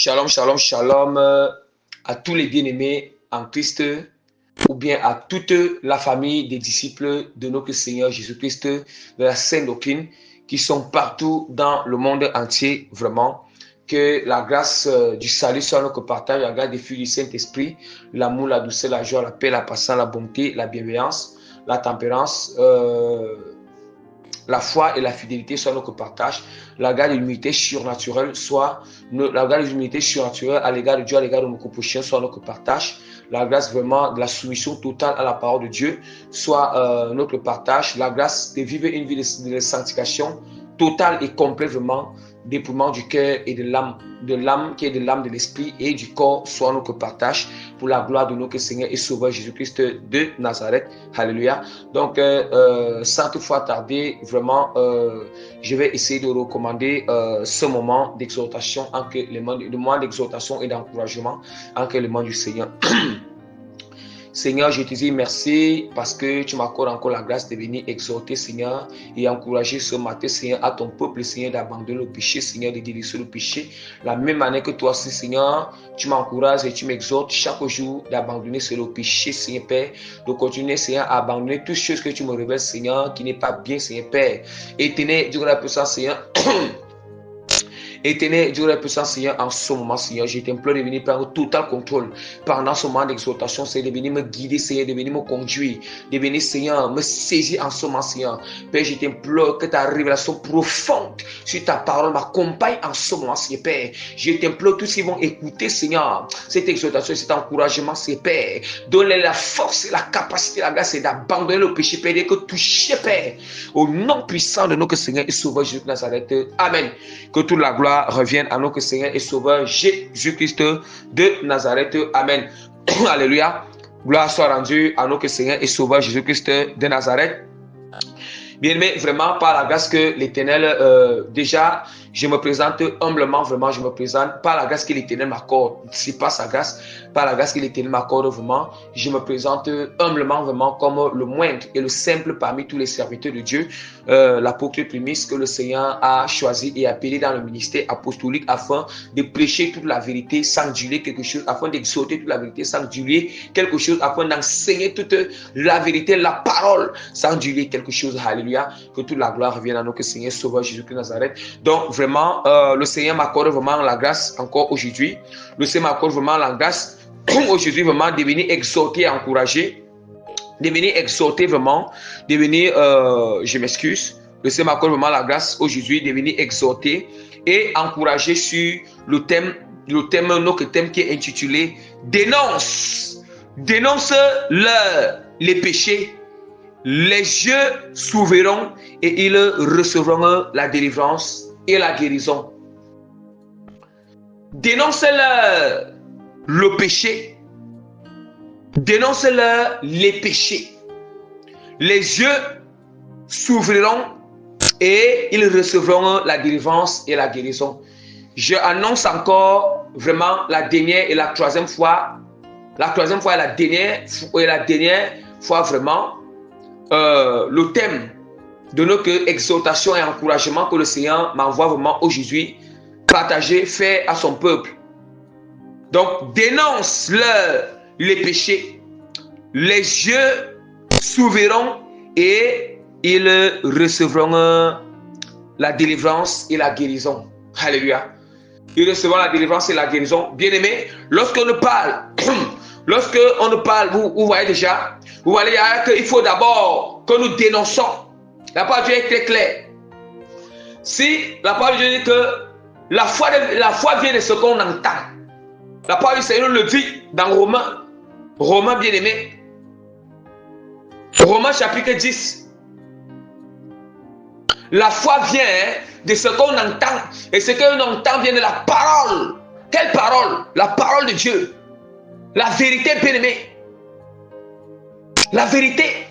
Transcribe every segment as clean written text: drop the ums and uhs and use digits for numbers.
Shalom, shalom, shalom à tous les bien-aimés en Christ ou bien à toute la famille des disciples de notre Seigneur Jésus-Christ, de la Sainte Doctrine, qui sont partout dans le monde entier, vraiment. Que la grâce du salut soit notre partage, la grâce des fruits du Saint-Esprit, l'amour, la douceur, la joie, la paix, la patience, la bonté, la bienveillance, la tempérance, la foi et la fidélité soient notre partage. La garde de l'humilité surnaturelle soit la garde de l'humilité surnaturelle à l'égard de Dieu, à l'égard de nos prochains soit notre partage. La grâce vraiment de la soumission totale à la parole de Dieu soit notre partage. La grâce de vivre une vie de sanctification totale et complète, vraiment, dépouillement du cœur et de l'âme qui est de l'âme de l'esprit et du corps soit notre partage pour la gloire de notre Seigneur et Sauveur Jésus-Christ de Nazareth. Alléluia. Donc, sans toutefois tarder, vraiment, je vais essayer de recommander ce moment d'exhortation, le moment d'exhortation et d'encouragement en que le nom du Seigneur. Seigneur, je te dis merci parce que tu m'accordes encore la grâce de venir exhorter, Seigneur, et encourager ce matin, Seigneur, à ton peuple, Seigneur, d'abandonner le péché, Seigneur, de délaisser le péché. La même manière que toi aussi, Seigneur, tu m'encourages et tu m'exhortes chaque jour d'abandonner le péché, Seigneur Père, de continuer, Seigneur, à abandonner toutes choses que tu me révèles, Seigneur, qui n'est pas bien, Seigneur Père. Éternel, Dieu de la puissance, Seigneur. Éternel, Dieu de la puissance, Seigneur, en ce moment, Seigneur, je t'implore de venir prendre total contrôle pendant ce moment d'exhortation, Seigneur, de venir me guider, Seigneur, de venir me conduire, de venir, Seigneur, me saisir en ce moment, Seigneur. Père, je t'implore que ta révélation profonde sur ta parole m'accompagne en ce moment, Seigneur, Père. Je t'implore tous qui vont écouter, Seigneur, cette exhortation, cet encouragement, Seigneur, Père. Donne-les la force, la capacité, la grâce d'abandonner le péché, Père, et que toucher, Père, au nom puissant de notre Seigneur et Sauveur Jésus de Nazareth. Amen. Que toute la gloire revienne à notre Seigneur et Sauveur Jésus-Christ de Nazareth. Amen. Alléluia. Gloire soit rendue à notre Seigneur et Sauveur Jésus-Christ de Nazareth. Bien-aimé, vraiment par la grâce que l'Éternel, déjà, je me présente humblement, vraiment, je me présente par la grâce que l'Éternel m'accorde. C'est pas sa grâce, par la grâce que l'Éternel m'accorde, vraiment, je me présente humblement, vraiment, comme le moindre et le simple parmi tous les serviteurs de Dieu, l'apôtre prémisse que le Seigneur a choisi et appelé dans le ministère apostolique afin de prêcher toute la vérité sans diluer quelque chose, afin d'exhorter toute la vérité sans diluer quelque chose, afin d'enseigner toute la vérité, la parole sans diluer quelque chose. Alléluia. Que toute la gloire revienne à notre Seigneur Sauveur Jésus-Christ de Nazareth. Donc vraiment, le Seigneur m'accorde vraiment la grâce encore aujourd'hui. Le Seigneur m'accorde vraiment la grâce aujourd'hui vraiment de venir exhorter et encourager, de venir exhorter vraiment, de venir, je m'excuse, le Seigneur m'accorde vraiment la grâce aujourd'hui de venir exhorter et encourager sur notre thème qui est intitulé Dénonce les péchés. Les yeux s'ouvriront et ils recevront la délivrance et la guérison. Dénoncez-leur le péché. Dénoncez-leur les péchés. Les yeux s'ouvriront et ils recevront la délivrance et la guérison. Je annonce encore vraiment la dernière et la troisième fois. La troisième fois et la dernière fois vraiment. Le thème de notre exhortation et encouragement que le Seigneur m'envoie vraiment aujourd'hui partager, faire à son peuple. Donc, dénonce-leur les péchés. Les yeux s'ouvriront et ils recevront la délivrance et la guérison. Alléluia. Ils recevront la délivrance et la guérison. Bien-aimés, lorsqu'on nous parle, vous voyez déjà, vous voyez qu'il faut d'abord que nous dénonçons. La parole de Dieu est très claire. Si la parole de Dieu dit que la foi vient de ce qu'on entend. La parole du Seigneur le dit dans Romains bien-aimés. Romains chapitre 10. La foi vient de ce qu'on entend. Et ce qu'on entend vient de la parole. Quelle parole? La parole de Dieu. La vérité, bien-aimée. La vérité.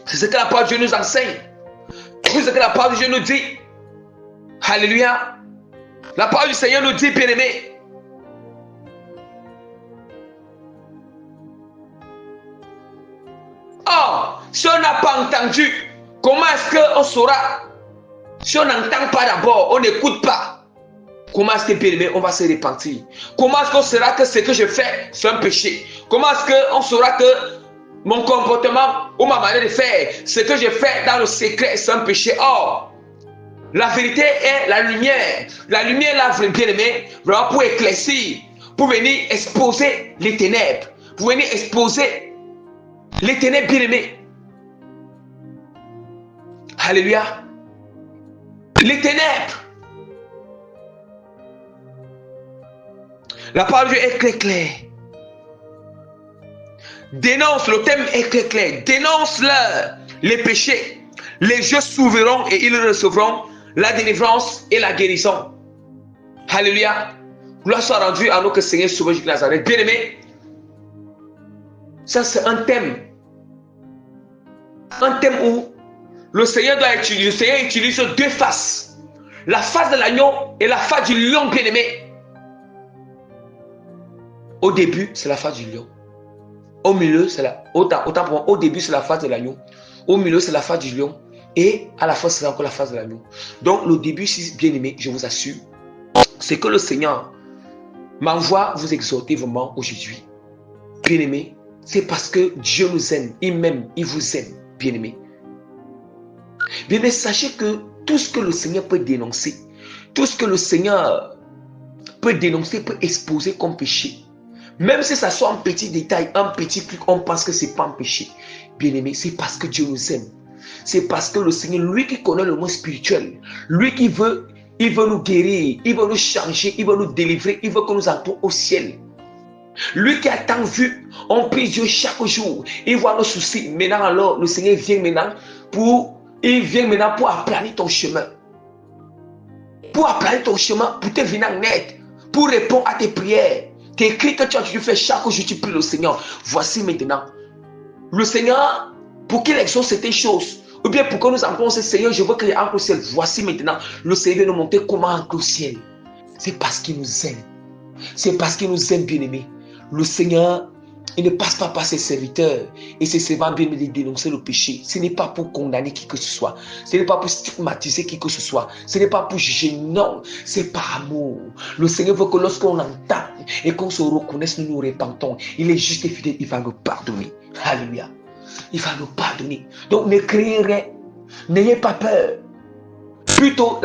C'est ce que la parole de Dieu nous enseigne. C'est ce que la parole de Dieu nous dit. Alléluia. La parole du Seigneur nous dit, bien-aimé. Or, si on n'a pas entendu, comment est-ce qu'on saura? Si on n'entend pas d'abord, on n'écoute pas. Comment est-ce que, bien-aimé, on va se repentir? Comment est-ce qu'on saura que ce que je fais, c'est un péché? Comment est-ce qu'on saura que mon comportement ou ma manière de faire, ce que je fais dans le secret, c'est un péché? Or, la vérité est la lumière. La lumière, là, bien-aimé, vraiment pour éclaircir, pour venir exposer les ténèbres, pour venir exposer les ténèbres, bien-aimés. Alléluia. Les ténèbres. La parole de Dieu est très claire. Dénonce, le thème est très clair. Dénonce-leur les péchés. Les jeux s'ouvriront et ils recevront la délivrance et la guérison. Alléluia. Gloire soit rendue à notre Seigneur Sauveur Jésus de Nazareth. Bien-aimé, ça c'est un thème. Un thème où le Seigneur utilise deux faces. La face de l'agneau et la face du lion, bien-aimé. Au début, c'est la face du lion. Au milieu, c'est la... Autant pour moi, au début, c'est la face de l'agneau. Au milieu, c'est la face du lion. Et à la fin, c'est encore la face de l'agneau. Donc, le début, si bien aimé, je vous assure, c'est que le Seigneur m'envoie vous exhorter vraiment aujourd'hui. Bien aimé, c'est parce que Dieu nous aime. Il m'aime, il vous aime, bien aimé. Bien aimé, sachez que tout ce que le Seigneur peut dénoncer, tout ce que le Seigneur peut dénoncer, peut exposer comme péché, même si ça soit un petit détail, un petit truc, on pense que ce n'est pas un péché. Bien aimé, c'est parce que Dieu nous aime. C'est parce que le Seigneur, lui qui connaît le monde spirituel, lui qui veut, il veut nous guérir, il veut nous changer, il veut nous délivrer, il veut que nous entrons au ciel. Lui qui a tant vu, on prie Dieu chaque jour, il voit nos soucis. Maintenant alors, le Seigneur vient maintenant pour aplanir ton chemin. Pour aplanir ton chemin, pour te venir en aide, pour répondre à tes prières. Tes cris que tu fais chaque jour, tu pries le Seigneur. Voici maintenant. Le Seigneur, pour qu'il exauce certaines choses, ou bien pour que nous entrons au Seigneur, je veux qu'il entre au ciel. Voici maintenant, le Seigneur vient nous montrer comment entrer au ciel. C'est parce qu'il nous aime. C'est parce qu'il nous aime, bien-aimés. Le Seigneur, il ne passe pas par ses serviteurs et ses servants bien de dénoncer le péché. Ce n'est pas pour condamner qui que ce soit. Ce n'est pas pour stigmatiser qui que ce soit. Ce n'est pas pour juger. Non, c'est par amour. Le Seigneur veut que lorsqu'on entend et qu'on se reconnaisse, nous nous repentons. Il est juste et fidèle, il va nous pardonner. Alléluia. Il va nous pardonner. Donc ne craignez rien. N'ayez pas peur. Plutôt,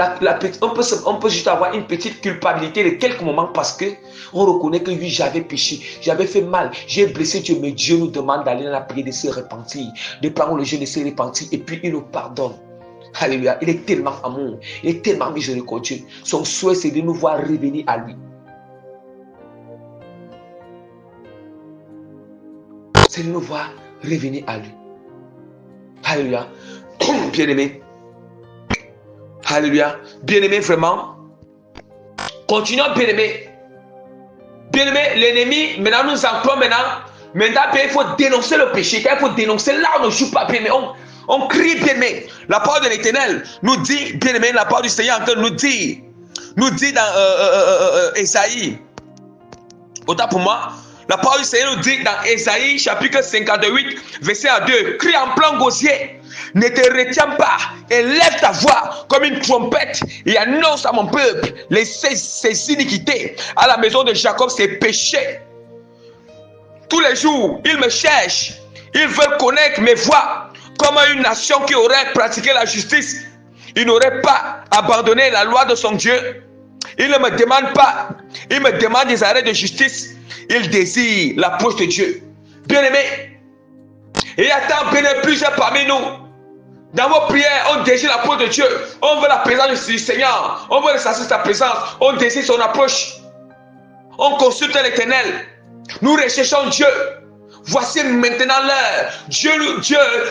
on peut juste avoir une petite culpabilité de quelques moments parce que on reconnaît que oui, j'avais péché, j'avais fait mal, j'ai blessé Dieu, mais Dieu nous demande d'aller dans la prière, de se repentir, de prendre le jeu, de se repentir, et puis il nous pardonne. Alléluia. Il est tellement amour, il est tellement miséricordieux. Son souhait, c'est de nous voir revenir à lui. C'est de nous voir revenir à lui. Alléluia. Bien-aimé. Alléluia. Bien-aimé, vraiment. Continuons, bien-aimé. Bien-aimé, l'ennemi, maintenant nous emploie Maintenant, il faut dénoncer le péché. Il faut dénoncer là, on ne joue pas, bien-aimé. On crie, bien-aimé. La parole de l'Éternel nous dit, bien-aimé, la parole du Seigneur nous dit dans Esaïe. Autant pour moi. La parole du Seigneur nous dit dans Esaïe, chapitre 58, verset 2. Crie en plein gosier. Ne te retiens pas et lève ta voix comme une trompette et annonce à mon peuple ses iniquités, à la maison de Jacob ses péchés. Tous les jours, ils me cherchent, ils veulent connaître mes voies, comme une nation qui aurait pratiqué la justice. Il n'aurait pas abandonné la loi de son Dieu. Il ne me demande pas, il me demande des arrêts de justice. Il désire l'approche de Dieu. Bien-aimé, il y a tant plusieurs parmi nous. Dans vos prières, on désire l'approche de Dieu. On veut la présence du Seigneur. On veut ressentir sa présence. On désire son approche. On consulte l'Éternel. Nous recherchons Dieu. Voici maintenant l'heure. Dieu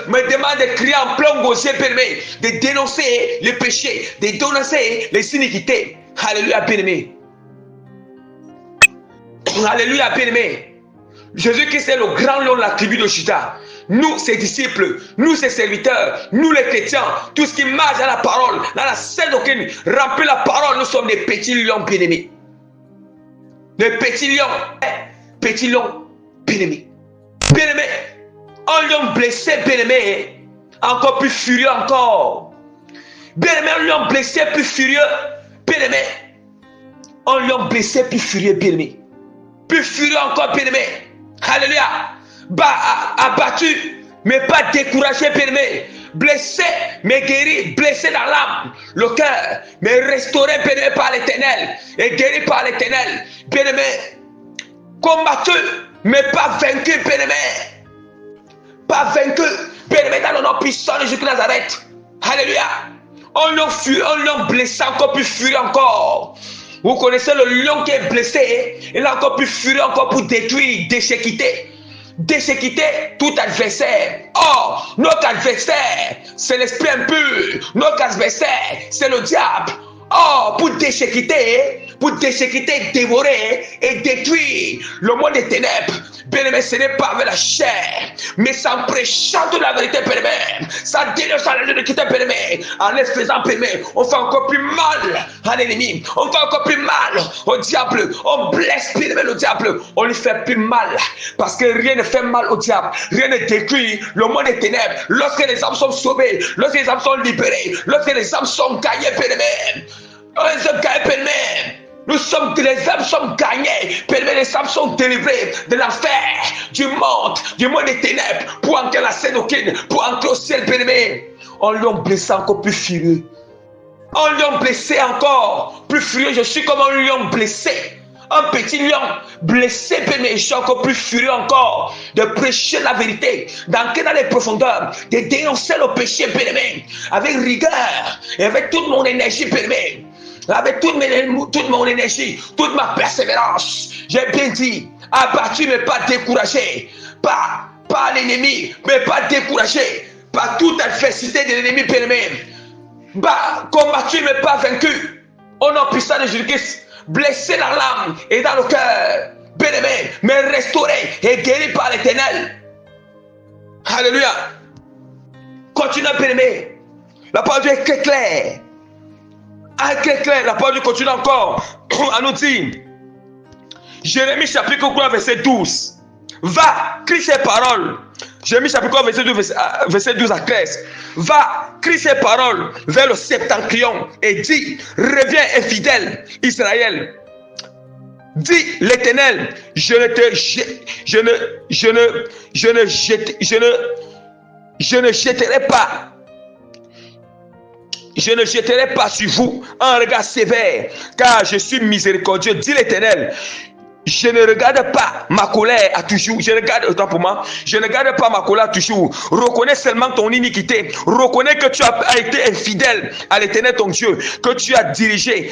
me demande de crier en plein gosier, bien-aimé, de dénoncer les péchés, de dénoncer les iniquités. Alléluia, bien-aimé. Alléluia, bien-aimé. Jésus-Christ est le grand lion de la tribu de Juda. Nous, ses disciples, nous, ses serviteurs, nous les chrétiens, tout ce qui marche dans la parole, dans la scène doctrine, remplit la parole, nous sommes des petits lions bien-aimés. Des petits lions bien-aimés. Bien-aimés, un lion blessé, bien-aimé, encore plus furieux encore. Bien-aimé, un lion blessé, plus furieux, bien-aimé. Un lion blessé, plus furieux, bien-aimé. Plus furieux encore, bien-aimé. Alléluia. Abattu, mais pas découragé, bien-aimé. Blessé, mais guéri. Blessé dans l'âme, le cœur, mais restauré, bien-aimé, par l'Éternel. Et guéri par l'Éternel. Bien-aimé. Combattu, mais pas vaincu, bien-aimé. Pas vaincu, bien-aimé, dans le nom puissant de Jésus de Nazareth. Alléluia. Un lion blessé, encore plus furieux encore. Vous connaissez le lion qui est blessé, il est encore plus furieux encore pour détruire, déchiqueter tout adversaire. Or, notre adversaire, c'est l'esprit impur. Notre adversaire, c'est le diable. Or, pour déchiqueter, dévorer et détruire le monde des ténèbres, bien-aimé, ce n'est pas avec la chair, mais c'est en prêchant de la vérité, bien-aimé, ça dénonçant la vérité, bien-aimé, en les faisant, bien-aimé, on fait encore plus mal à l'ennemi, on fait encore plus mal au diable, on blesse, bien-aimé, le diable, on lui fait plus mal, parce que rien ne fait mal au diable, rien ne détruit le monde des ténèbres, lorsque les âmes sont sauvées, lorsque les âmes sont libérées, lorsque les âmes sont gagnées, bien-aimé, les âmes gagnées, bien-aimé. Les âmes sont gagnées, les âmes sont délivrées de l'enfer, du monde des ténèbres, pour entrer la Sénoquine, pour entrer au ciel, bien-aimé. On lion blessé encore plus furieux. Un lion blessé encore plus furieux. Je suis comme un lion blessé. Un petit lion blessé, bien-aimé. Je suis encore plus furieux encore de prêcher la vérité, d'entrer dans les profondeurs, de dénoncer le péché, bien-aimé, avec rigueur et avec toute mon énergie, bien-aimé. Avec toute mon énergie, toute ma persévérance, j'ai bien dit, abattu mais pas découragé, pas l'ennemi, mais pas découragé, par toute adversité de l'ennemi, bien-aimé, combattu mais pas vaincu, au nom puissant de Jésus-Christ, blessé dans l'âme et dans le cœur, bien-aimé, mais restauré et guéri par l'Éternel. Alléluia. Continuez, bien-aimé, la parole est très claire. Claire, la parole continue encore à nous dire, Jérémie chapitre 3 verset 12, va, crie ces paroles. Jérémie chapitre 3 verset 12 à 13, va, crie ces paroles vers le septentrion et dis, reviens infidèle Israël, dit l'Éternel, je ne jetterai pas. Je ne jeterai pas sur vous un regard sévère, car je suis miséricordieux, dit l'Éternel. Je ne regarde pas ma colère à toujours. Je ne regarde pas ma colère à toujours. Reconnais seulement ton iniquité. Reconnais que tu as été infidèle à l'Éternel ton Dieu, que tu as dirigé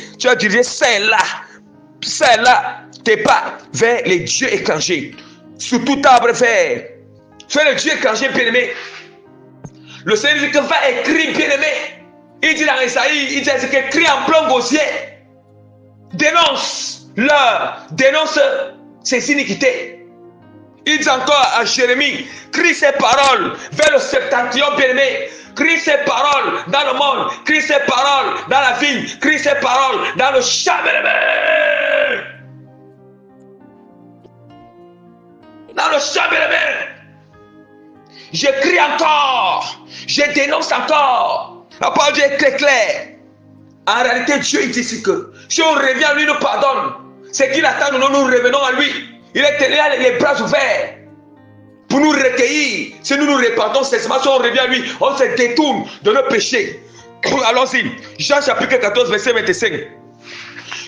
celle-là tes pas vers les dieux étrangers. Sous tout arbre vert, vers les dieux étrangers, bien-aimé. Le Seigneur dit que va écrire, bien-aimé. Il dit dans Isaïe, il dit que crie en plein gosier, dénonce ses iniquités. Il dit encore à Jérémie, crie ses paroles vers le septentrion, bien-aimé. Crie ses paroles dans le monde, crie ses paroles dans la ville, crie ses paroles dans le champ, bien-aimé. Dans le champ, bien-aimé. Je crie encore, je dénonce encore. La parole de Dieu est très claire. En réalité, Dieu dit ici que si on revient à lui, nous pardonne. C'est qu'il attend, nous revenons à lui. Il est tenu les bras ouverts pour nous recueillir. Si nous nous répandons, c'est seulement si on revient à lui, on se détourne de nos péchés. Allons-y. Jean chapitre 14, verset 25.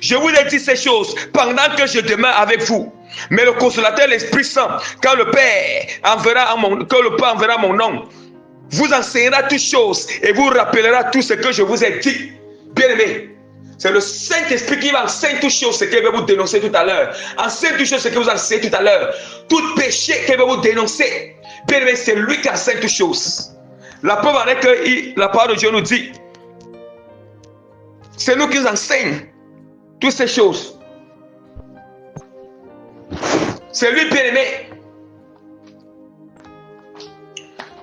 Je vous ai dit ces choses pendant que je demeure avec vous. Mais le consolateur, l'Esprit Saint, quand le Père enverra mon nom, vous enseignera toutes choses et vous rappellera tout ce que je vous ai dit. Bien-aimé, c'est le Saint-Esprit qui va enseigner toutes choses, ce qu'il va vous dénoncer tout à l'heure. Enseigne toutes choses, ce que vous enseignez tout à l'heure. Tout péché qu'il va vous dénoncer. Bien-aimé, c'est lui qui enseigne toutes choses. La preuve en est que la parole de Dieu nous dit, c'est nous qui nous enseigne toutes ces choses. C'est lui, bien-aimé.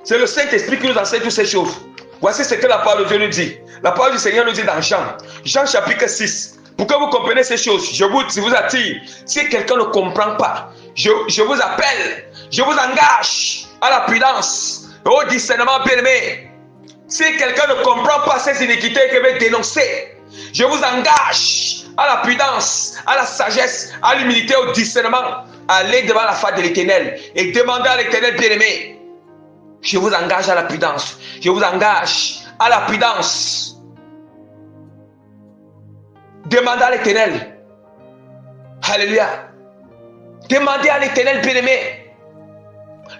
C'est le Saint-Esprit qui nous enseigne toutes ces choses. Voici ce que la parole de Dieu nous dit. La parole du Seigneur nous dit dans Jean chapitre 6. Pour que vous compreniez ces choses, je vous attire. Si quelqu'un ne comprend pas, je vous appelle, je vous engage à la prudence, au discernement, bien-aimé. Si quelqu'un ne comprend pas ces iniquités qu'il veut dénoncer, je vous engage à la prudence, à la sagesse, à l'humilité, au discernement. Allez devant la face de l'Éternel et demandez à l'Éternel bien-aimé. Je vous engage à la prudence. Je vous engage à la prudence. Demandez à l'Éternel. Alléluia. Demandez à l'Éternel bien-aimé.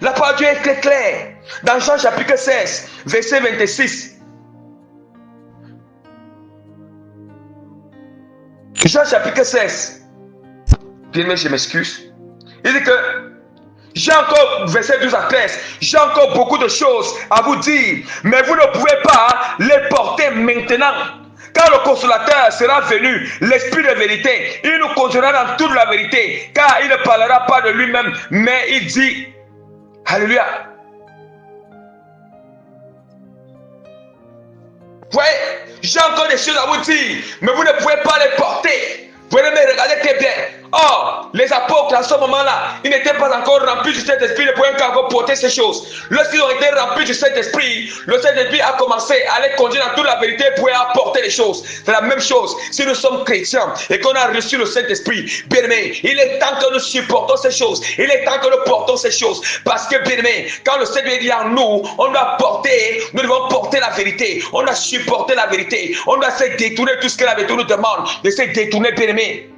La parole de Dieu est très claire. Dans Jean chapitre 16, verset 26. Jean chapitre 16. Bien-aimé, je m'excuse. Il dit que j'ai encore, verset 12 à 13, j'ai encore beaucoup de choses à vous dire, mais vous ne pouvez pas les porter maintenant. Car le consolateur sera venu, l'esprit de vérité. Il nous conduira dans toute la vérité, car il ne parlera pas de lui-même, mais il dit, alléluia. Vous voyez, j'ai encore des choses à vous dire, mais vous ne pouvez pas les porter. Vous allez me regarder très bien. Or, les apôtres, à ce moment-là, ils n'étaient pas encore remplis du Saint-Esprit, ils ne pouvaient encore porter ces choses. Lorsqu'ils ont été remplis du Saint-Esprit, le Saint-Esprit a commencé à les conduire dans toute la vérité pour apporter les choses. C'est la même chose. Si nous sommes chrétiens et qu'on a reçu le Saint-Esprit, bien aimé, il est temps que nous supportons ces choses. Il est temps que nous portons ces choses. Parce que, bien aimé, quand le Saint-Esprit est en nous, on doit porter, nous devons porter la vérité. On doit supporter la vérité. On doit se détourner tout ce que la vérité nous demande, de se détourner, bien aimé.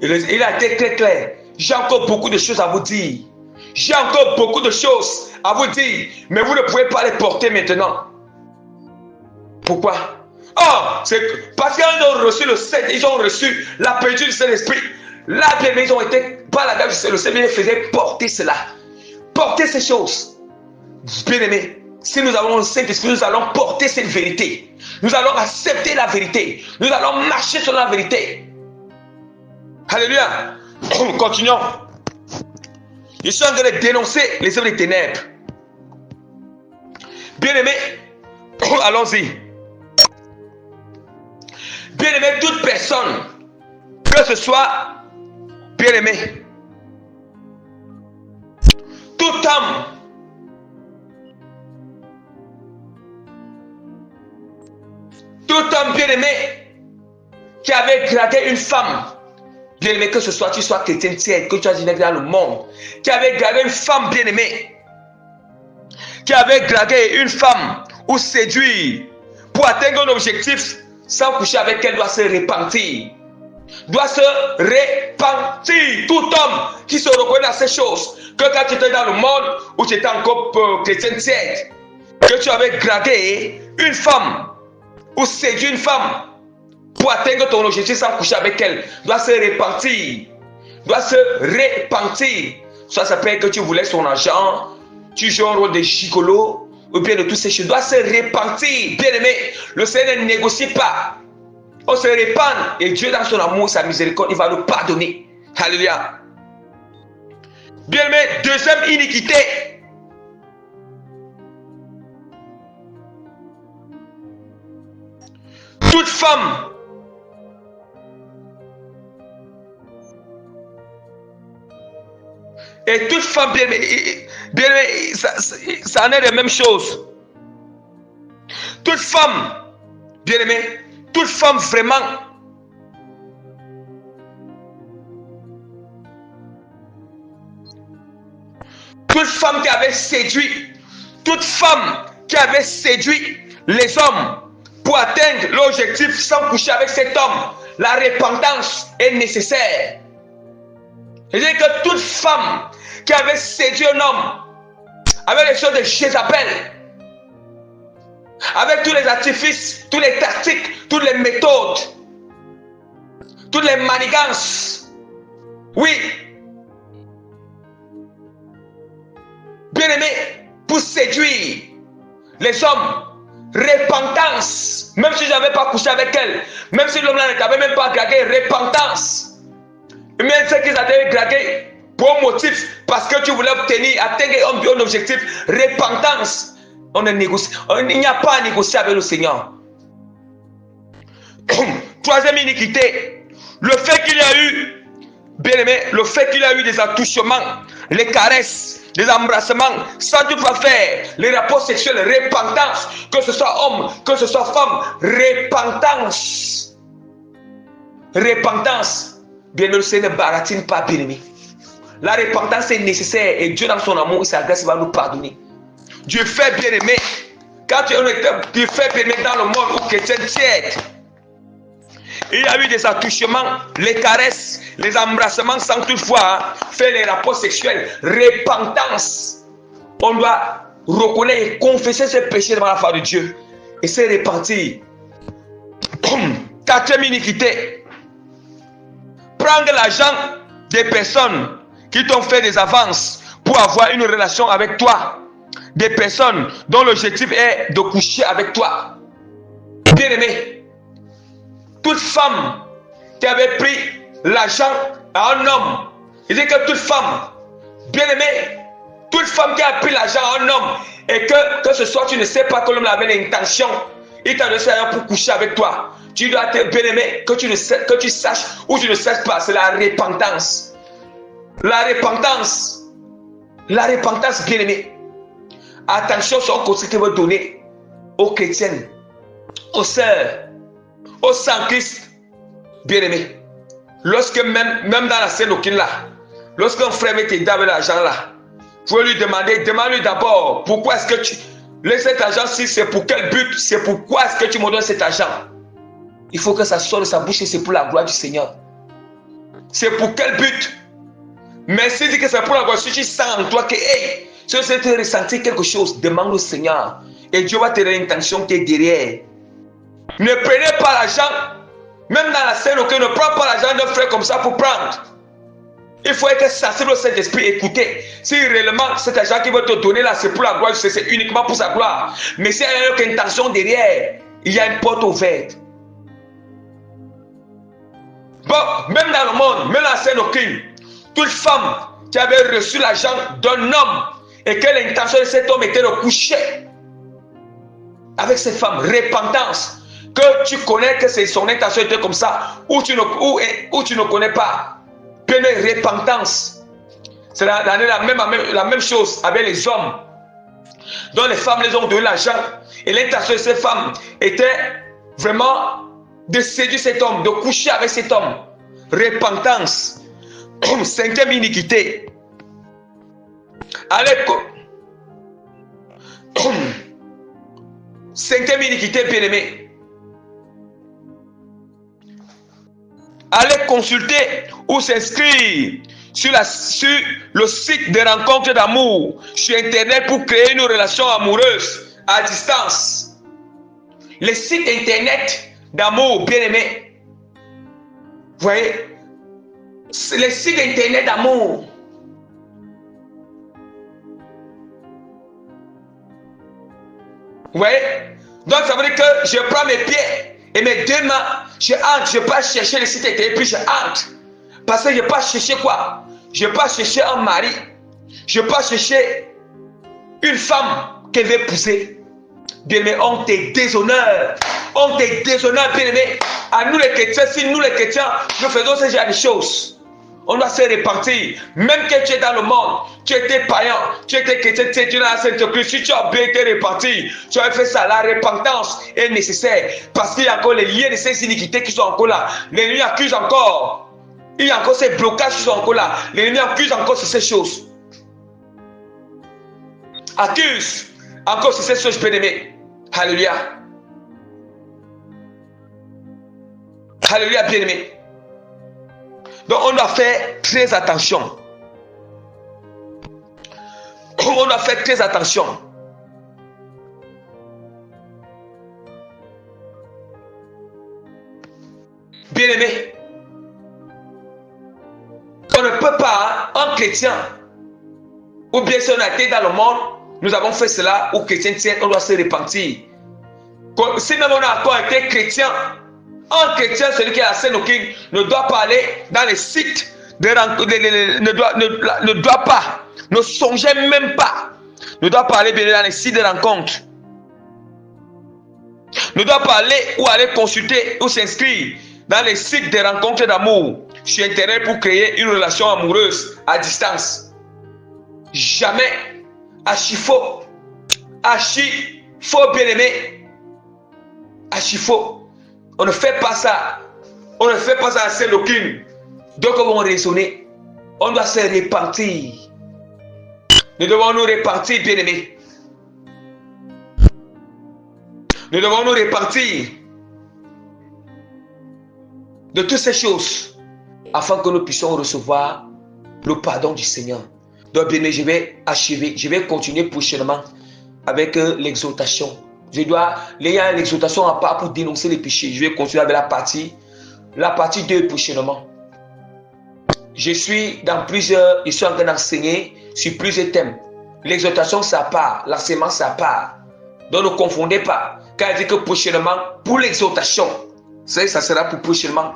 Il a été très clair. J'ai encore beaucoup de choses à vous dire. J'ai encore beaucoup de choses à vous dire. Mais vous ne pouvez pas les porter maintenant. Pourquoi? Oh, c'est parce qu'ils ont reçu le Saint, ils ont reçu la plénitude du Saint-Esprit. Là, bien, ils ont été par la grâce du Saint-Esprit, faisait porter cela. Porter ces choses. Bien aimé, si nous avons le Saint-Esprit, nous allons porter cette vérité. Nous allons accepter la vérité. Nous allons marcher sur la vérité. Alléluia. Continuons. Je suis en train de dénoncer les œuvres des ténèbres. Bien-aimé, allons-y. Bien-aimé, toute personne, que ce soit bien-aimé, tout homme, bien-aimé qui avait dragué une femme, bien-aimé, que ce soit tu sois chrétien tiède, que tu as généré dans le monde, qui avait dragué une femme bien-aimée, qui avait dragué une femme ou séduit pour atteindre un objectif sans coucher avec elle, doit se repentir. Doit se repentir. Tout homme qui se reconnaît dans ces choses, que quand tu étais dans le monde où tu étais encore chrétien tiède, que tu avais dragué une femme ou séduit une femme pour atteindre ton objectif sans coucher avec elle, doit se repentir. Doit se repentir. Soit ça peut être que tu voulais son argent, tu joues un rôle de gigolo, ou bien de toutes ces choses. Doit se repentir. Bien aimé, le Seigneur ne négocie pas. On se repent et Dieu, dans son amour, sa miséricorde, il va nous pardonner. Alléluia. Bien aimé, deuxième iniquité. Toute femme et toute femme bien-aimée, ça en est la même chose. Toute femme bien-aimée, toute femme vraiment toute femme qui avait séduit, toute femme qui avait séduit les hommes pour atteindre l'objectif sans coucher avec cet homme, la repentance est nécessaire. C'est-à-dire que toute femme qui avait séduit un homme avec les choses de Jézabel, avec tous les artifices, toutes les tactiques, toutes les méthodes, toutes les manigances, oui, bien aimé, pour séduire les hommes, repentance, même si je n'avais pas couché avec elle, même si l'homme-là ne t'avait même pas dragué, repentance. Même ceux qui avaient dragué pour un motif, parce que tu voulais obtenir, atteindre un objectif, repentance. On ne négocie, il n'y a pas à négocier avec le Seigneur. Troisième iniquité, le fait qu'il y a eu, bien aimé, le fait qu'il y a eu des attouchements, les caresses, les embrassements, sans toutefois faire les rapports sexuels, repentance, que ce soit homme, que ce soit femme, repentance. Repentance. Bien-aimé, ce ne baratine pas, bien-aimé. La repentance est nécessaire et Dieu dans son amour et sa grâce va nous pardonner. Dieu fait bien-aimé. Quand tu fais bien-aimé dans le monde où chrétien tiède, il y a eu des attouchements, les caresses, les embrassements sans toutefois faire les rapports sexuels. Repentance. On doit reconnaître et confesser ses péchés devant la face de Dieu et se repentir. Quatrième iniquité. Prendre l'argent des personnes qui t'ont fait des avances pour avoir une relation avec toi. Des personnes dont l'objectif est de coucher avec toi. Bien aimé, toute femme qui avait pris l'argent à un homme, il dit que toute femme, bien aimé, toute femme qui a pris l'argent à un homme et que ce soit tu ne sais pas que l'homme avait l'intention, il t'a donné ça pour coucher avec toi. Tu dois être bien aimé, que tu saches ou tu ne saches pas, c'est la repentance. La repentance. La repentance, bien aimé. Attention sur un conseil que vous donnez aux chrétiens, aux sœurs, aux sans-Christ, bien aimé. Lorsque même dans la scène aucune là, lorsqu'un frère met tes dents avec l'argent là, vous lui demande-lui d'abord pourquoi est-ce que tu laisses cet argent-ci, c'est pour quel but, c'est pourquoi est-ce que tu me donnes cet argent. Il faut que ça sorte de sa bouche et c'est pour la gloire du Seigneur. C'est pour quel but? Mais si dit que c'est pour la gloire, si tu sens en toi que hey, si tu as ressenti quelque chose, demande au Seigneur et Dieu va te donner l'intention qui est derrière. Ne prenez pas l'argent, même dans la scène, okay, ne prends pas l'argent d'un frère comme ça pour prendre. Il faut être sensible au Saint-Esprit, écouter. Si réellement cet argent qu'il va te donner là, c'est pour la gloire, c'est uniquement pour sa gloire. Mais s'il y a une intention derrière, il y a une porte ouverte. Bon, même dans le monde, même dans la scène aucune, toute femme qui avait reçu l'argent d'un homme et que l'intention de cet homme était de coucher avec cette femme, repentance, que tu connais que son intention était comme ça, ou tu ne connais pas, pleine repentance. C'est la même chose avec les hommes, dont les femmes les ont donné l'argent, et l'intention de ces femmes était vraiment de séduire cet homme, de coucher avec cet homme. Repentance. Cinquième iniquité. Cinquième iniquité, bien-aimé. Allez consulter ou s'inscrire sur le site de rencontres d'amour sur Internet pour créer une relation amoureuse à distance. Les sites Internet d'amour, bien-aimé. Vous voyez, les sites Internet d'amour. Vous voyez? Donc ça veut dire que je prends mes pieds et mes deux mains, je entre, je ne vais pas chercher le site Internet, puis je entre. Parce que je ne vais pas chercher quoi? Je ne vais pas chercher un mari. Je ne vais pas chercher une femme qu'elle veut épouser. Bien-aimé, on te déshonore. On te déshonore, bien-aimé. À nous les chrétiens, si nous les chrétiens, nous faisons ce genre de choses, on doit se repentir. Même que tu es dans le monde, tu étais païen, tu étais chrétien, tu es dans la Sainte Christ, si tu as bien été repentir, tu as fait ça, la repentance est nécessaire. Parce qu'il y a encore les liens de ces iniquités qui sont encore là. L'ennemi accuse encore. Il y a encore ces blocages qui sont encore là. L'ennemi accuse encore sur ces choses. Accuse encore sur ces choses, bien-aimés. Alléluia. Alléluia, bien-aimé. Donc on doit faire très attention. On doit faire très attention. Bien-aimé, on ne peut pas, un chrétien, ou bien si on a été dans le monde, nous avons fait cela, ou chrétien tiens, on doit se repentir. Si même on a encore été chrétien, un chrétien, celui qui est à la scène aucune, ne doit pas aller dans les sites de rencontre, ne doit pas, ne songez même pas, ne doit pas aller bien dans les sites de rencontre, ne doit pas aller ou aller consulter ou s'inscrire dans les sites de rencontres d'amour sur Internet pour créer une relation amoureuse à distance. Jamais. Archi faux. Archi faux, bien aimé. Archi faux. On ne fait pas ça. On ne fait pas ça à scène aucune. Donc, on va raisonner. On doit se répartir. Nous devons nous répartir, bien-aimés. Nous devons nous répartir de toutes ces choses afin que nous puissions recevoir le pardon du Seigneur. Donc, bien-aimés, je vais achever. Je vais continuer prochainement avec l'exhortation. Il y a l'exhortation à part pour dénoncer les péchés. Je vais continuer avec la partie 2 prochainement. Je suis en train d'enseigner sur plusieurs thèmes. L'exhortation, ça part. L'enseignement, ça part. Donc, ne confondez pas. Quand il dit que prochainement, pour l'exhortation, ça sera pour prochainement.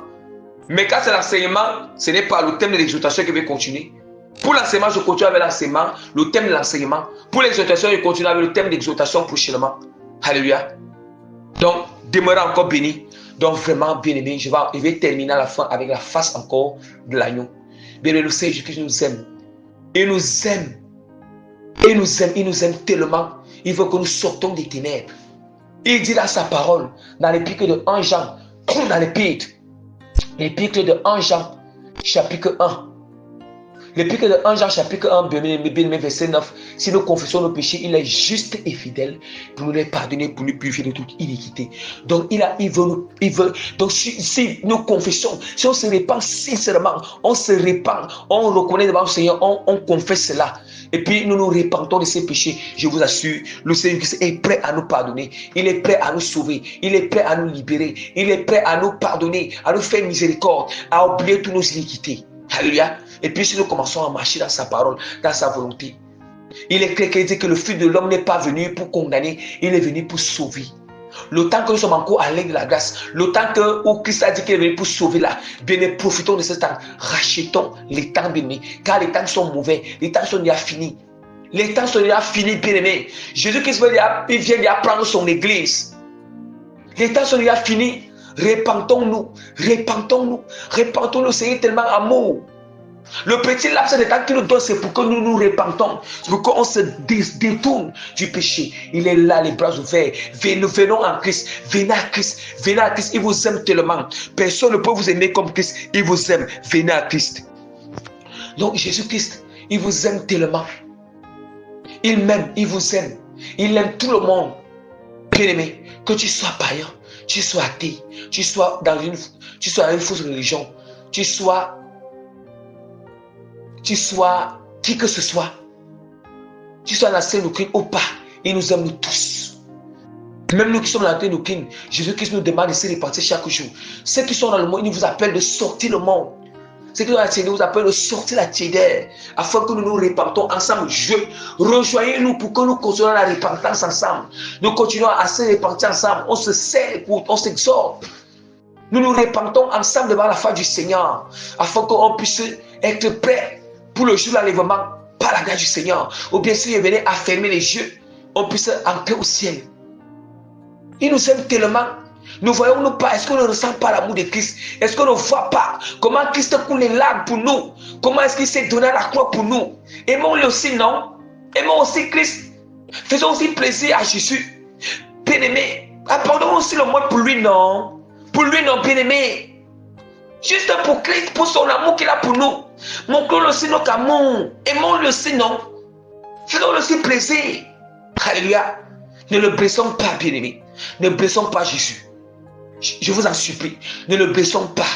Mais quand c'est l'enseignement, ce n'est pas le thème de l'exhortation qui va continuer. Pour l'enseignement, je continue avec l'enseignement, le thème de l'enseignement. Pour l'exhortation, je continue avec le thème d'exhortation prochainement. Alléluia. Donc, demeurez encore bénis. Donc, vraiment, bien-aimé, je vais terminer à la fin avec la face encore de l'agneau. Bien-aimé, le Seigneur Jésus nous aime. Il nous aime. Il nous aime. Il nous aime tellement. Il veut que nous sortons des ténèbres. Il dit dans sa parole, dans l'épître de 1 Jean, dans l'épître de 1 Jean, chapitre 1. L'épître de 1 Jean, chapitre 1, bien-aimé, verset 9. Si nous confessons nos péchés, il est juste et fidèle pour nous les pardonner, pour nous purifier de toute iniquité. Donc, il veut. Donc, si nous confessons, si on se répand sincèrement, on se répand, on reconnaît devant le Seigneur, on confesse cela. Et puis, nous nous répandons de ces péchés. Je vous assure, le Seigneur est prêt à nous pardonner. Il est prêt à nous sauver. Il est prêt à nous libérer. Il est prêt à nous pardonner, à nous faire miséricorde, à oublier toutes nos iniquités. Alléluia. Et puis si nous commençons à marcher dans sa parole, dans sa volonté, il est clair qu'il dit que le Fils de l'homme n'est pas venu pour condamner, il est venu pour sauver. Le temps que nous sommes encore à l'aide de la grâce, le temps où Christ a dit qu'il est venu pour sauver là, bien profitons de ce temps, rachetons les temps bien-aimés, car les temps sont mauvais, les temps sont déjà finis. Les temps sont déjà finis, bien-aimés. Jésus-Christ il vient déjà prendre son église. Les temps sont déjà finis. Repentons-nous, Seigneur tellement amour. Le petit laps de temps qu'il nous donne, c'est pour que nous nous repentons, c'est pour qu'on se détourne du péché. Il est là, les bras ouverts. Venons en Christ, venez à Christ, il vous aime tellement. Personne ne peut vous aimer comme Christ, il vous aime, venez à Christ. Donc Jésus-Christ, il vous aime tellement. Il m'aime, il vous aime. Il aime tout le monde. Bien-aimé, que tu sois païen, tu sois athée, tu sois dans une fausse religion, tu sois qui que ce soit, tu sois dans la scène doctrine ou pas, il nous aime nous tous. Même nous qui sommes dans la scène doctrine, Jésus-Christ nous demande de se répartir chaque jour. Ceux qui sont dans le monde, il nous appelle de sortir le monde. Ceux qui sont dans la tiédeur, nous appellent de sortir la tiédeur, afin que nous nous répandons ensemble. Rejoignez-nous pour que nous continuions la repentance ensemble. Nous continuons à se répandre ensemble. On se serre, on s'exhorte. Nous nous répandons ensemble devant la face du Seigneur, afin qu'on puisse être prêts pour le jour de l'enlèvement par la grâce du Seigneur. Ou bien si il venait à fermer les yeux, on puisse entrer au ciel. Il nous aime tellement. Ne voyons-nous pas? Est-ce qu'on ne ressent pas l'amour de Christ? Est-ce qu'on ne voit pas comment Christ coule les larmes pour nous? Comment est-ce qu'il s'est donné à la croix pour nous? Aimons-le aussi, non? Aimons aussi Christ. Faisons aussi plaisir à Jésus. Bien-aimé, abandonnons aussi le monde pour lui, non? Pour lui, non, bien-aimé. Juste pour Christ, pour son amour qu'il a pour nous. Montrons-le aussi notre amour. Aimons-le aussi, non? Faisons-le aussi plaisir. Alléluia. Ne le blessons pas, bien-aimé. Ne blessons pas Jésus. Je vous en supplie, ne le blessons pas.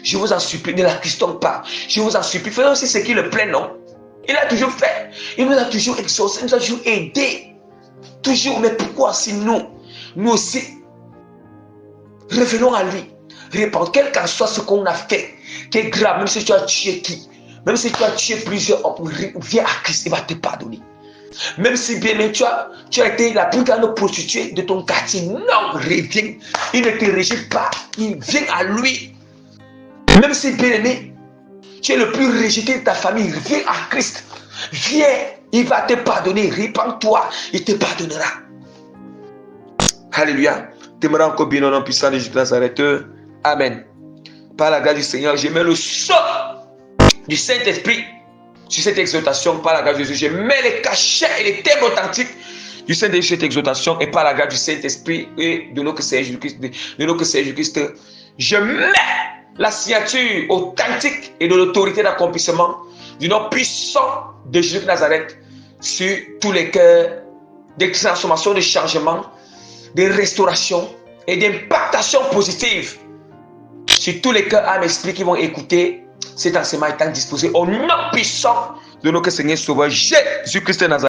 Je vous en supplie, ne l'acquistons pas. Je vous en supplie, faisons aussi ce qui le plaît, non? Il a toujours fait. Il nous a toujours exaucé, il nous a toujours aidé. Toujours, mais pourquoi si nous aussi, revenons à lui. Répondons, quel qu'en soit ce qu'on a fait, qui est grave, même si tu as tué qui, même si tu as tué plusieurs hommes, viens à Christ, il va te pardonner. Même si bien tu as été la plus grande prostituée de ton quartier, non, reviens. Il ne te rejette pas, il vient à lui. Même si bien aimé, tu es le plus rejeté de ta famille, viens à Christ. Viens, il va te pardonner. Répands-toi, il te pardonnera. Alléluia. T'aimeras encore bien au nom puissant de Jésus Nazareth. Amen. Par la grâce du Seigneur, je mets le sceau du Saint-Esprit sur cette exhortation. Par la grâce de Jésus, je mets les cachets et les thèmes authentiques du Saint-Esprit sur cette exhortation. Et par la grâce du Saint-Esprit et de notre Seigneur Jésus-Christ, je mets la signature authentique et de l'autorité d'accomplissement du nom puissant de Jésus de Nazareth sur tous les cœurs, de transformation, de changement, de restauration et d'impactation positive sur tous les cœurs, âmes, esprits qui vont écouter cet enseignement étant disposé au nom puissant de notre Seigneur Sauveur Jésus-Christ de Nazareth.